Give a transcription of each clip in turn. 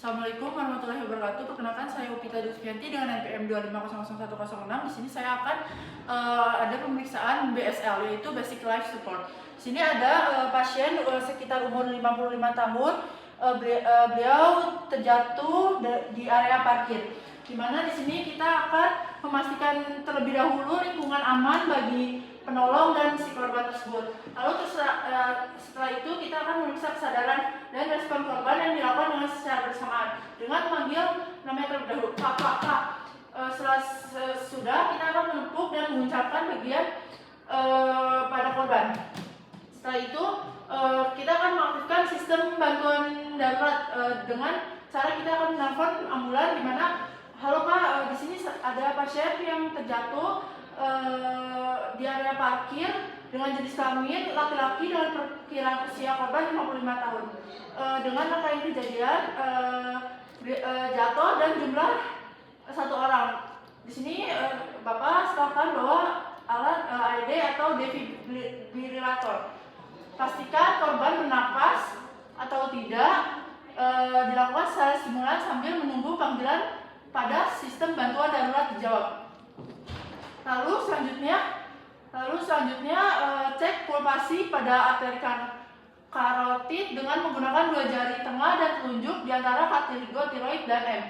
Assalamualaikum warahmatullahi wabarakatuh. Perkenalkan saya Upita Dusvianti dengan NPM 2500106. Di sini saya akan ada pemeriksaan BSL, yaitu Basic Life Support. Di sini ada pasien sekitar umur 55 tahun. Beliau terjatuh di area parkir. Di mana di sini kita akan memastikan terlebih dahulu lingkungan aman bagi penolong dan si korban tersebut. Lalu setelah itu kita akan memeriksa kesadaran dan respon korban yang dilakukan dengan secara bersamaan dengan memanggil namanya terlebih dahulu, Pak. Setelah sudah kita akan menepuk dan mengucapkan bagian pada korban. Setelah itu kita akan mengaktifkan sistem bantuan darurat dengan cara kita akan menelpon ambulan, di mana halo Pak, di sini ada pasien yang terjatuh di area parkir dengan jenis kelamin laki-laki dengan perkiraan usia korban 55 tahun. Dengan rangkaian kejadian jatuh dan jumlah satu orang. Di sini Bapak silakan bawa alat AED atau defibrilator. Pastikan korban bernapas atau tidak, dilakukan secara simulan sambil menunggu panggilan pada sistem bantuan darurat dijawab. Lalu selanjutnya cek pulsasi pada arteri karotid dengan menggunakan dua jari tengah dan telunjuk di antara kartilago tiroid dan M.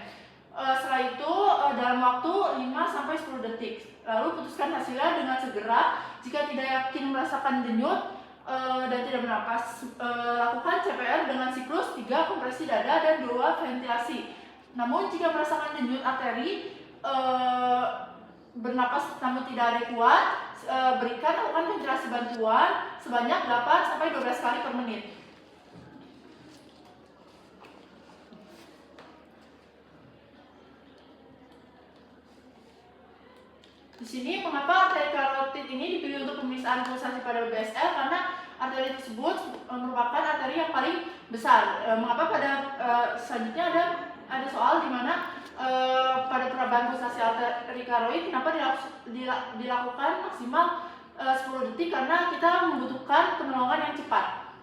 Setelah itu dalam waktu 5-10 detik. Lalu putuskan hasilnya dengan segera. Jika tidak yakin merasakan denyut dan tidak bernapas, lakukan CPR dengan siklus 3 kompresi dada dan 2 ventilasi. Namun jika merasakan denyut arteri bernapas namun tidak adekuat, lakukan ventilasi bantuan sebanyak 8-12 kali per menit. Di sini mengapa arteri karotid ini dipilih untuk pemeriksaan pulsasi pada BSL? Karena arteri tersebut merupakan arteri yang paling besar. Mengapa pada selanjutnya ada soal di mana pada perabaan pulsasi arteri karoid kenapa dilakukan maksimal 10 detik, karena kita membutuhkan penolongan yang cepat.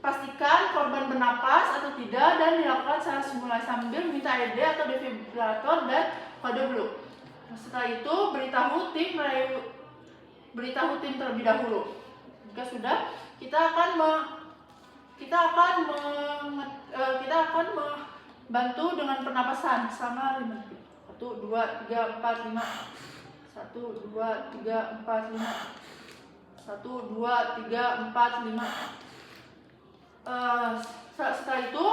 Pastikan korban bernapas atau tidak dan dilakukan secara simulasi sambil meminta AED atau defibrilator dan kode blue. Setelah itu beritahu tim terlebih dahulu. Jika sudah, kita akan membantu dengan pernapasan selama 5 detik. 1, 2, 3, 4, 5. 1, 2, 3, 4, 5. 1, 2, 3, 4, 5. Setelah itu,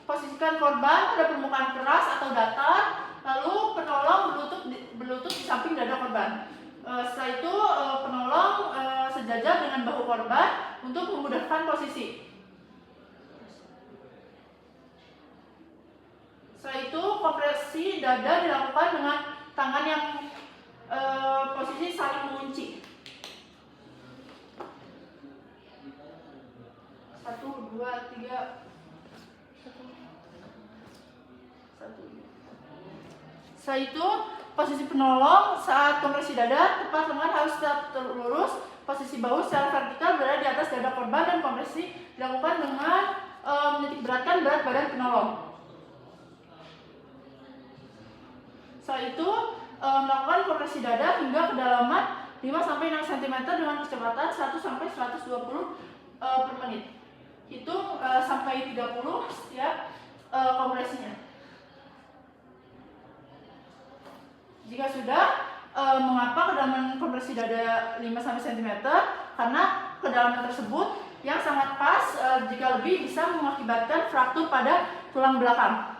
posisikan korban pada permukaan keras atau datar, lalu penolong berlutut di samping dada korban. Setelah itu penolong sejajar dengan bahu korban untuk memudahkan posisi. Setelah itu kompresi dada dilakukan dengan tangan yang posisi saling mengunci. 1, 2, 3. Setelah itu posisi penolong saat kompresi dada, tepat lengan harus tetap lurus, posisi bahu secara vertikal berada di atas dada korban, dan kompresi dilakukan dengan menitik beratkan berat badan penolong. Setelah itu melakukan kompresi dada hingga kedalaman 5-6 cm dengan kecepatan 100-120 per menit. Hitung sampai 30 setiap kompresinya. Jika sudah, mengapa kedalaman kompresi dada 5 cm? Karena kedalaman tersebut yang sangat pas, jika lebih bisa mengakibatkan fraktur pada tulang belakang.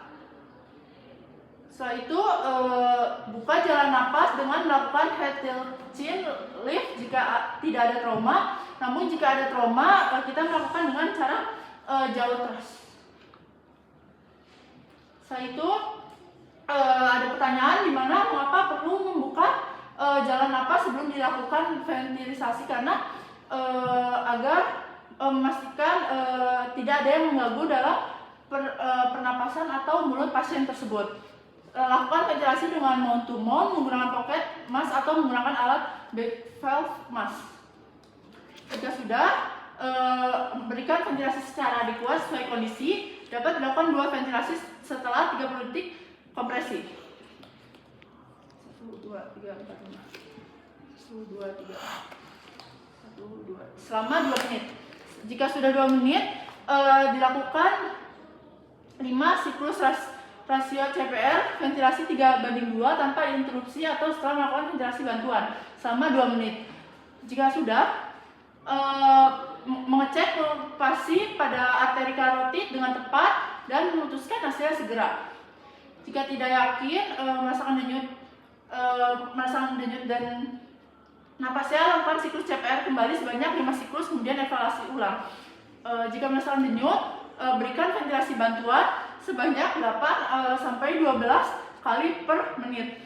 Setelah itu, buka jalan napas dengan melakukan head tilt chin lift jika tidak ada trauma. Namun jika ada trauma, kita melakukan dengan cara jaw thrust. Setelah itu, ada pertanyaan di mana mengapa perlu membuka jalan napas sebelum dilakukan ventilisasi, karena agar memastikan tidak ada yang mengganggu dalam pernapasan atau mulut pasien tersebut. Lakukan ventilasi dengan mouth to mouth menggunakan pocket mask atau menggunakan alat back valve mask. Jika sudah, berikan ventilasi secara adekuat sesuai kondisi. Dapat dilakukan 2 ventilasi setelah 30 detik kompresi. 1, 2, 3, 4, 5. 1, 2, 3. 1, 2. Selama 2 menit. Jika sudah 2 menit, dilakukan 5 siklus rasio CPR ventilasi 3:2 tanpa interupsi atau setelah melakukan ventilasi bantuan selama 2 menit. Jika sudah, mengecek pulsasi pada arteri karotid dengan tepat dan memutuskan hasilnya segera. Jika tidak yakin, merasakan denyut dan napasnya, lakukan siklus CPR kembali sebanyak 5 siklus, kemudian evaluasi ulang. Jika merasakan denyut, berikan ventilasi bantuan sebanyak 8 sampai 12 kali per menit.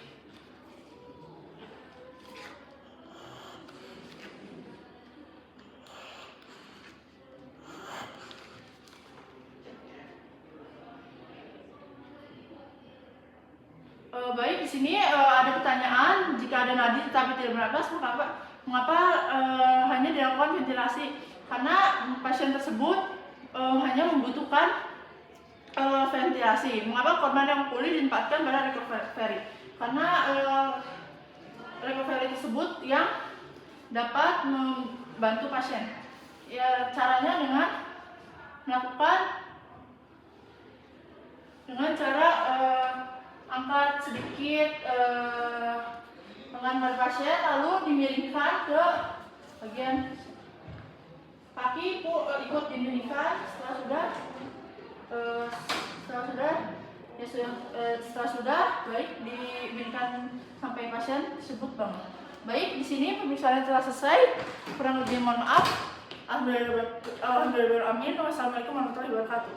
Baik, di sini ada pertanyaan, jika ada nadi tetapi tidak bernapas, mengapa hanya dilakukan ventilasi? Karena pasien tersebut hanya membutuhkan ventilasi. Mengapa korban yang pulih ditempatkan pada recovery? Karena recovery tersebut yang dapat membantu pasien. Ya, caranya dengan melakukan dengan cara angkat sedikit lengan pada pasien, lalu dimiringkan ke bagian kaki, ikut dimiringkan. Setelah sudah baik, dimiringkan sampai pasien tersebut bangun. Baik, di sini pemeriksaan telah selesai. Kurang lebih mohon maaf. Alhamdulillah, amin. Wassalamualaikum warahmatullahi wabarakatuh.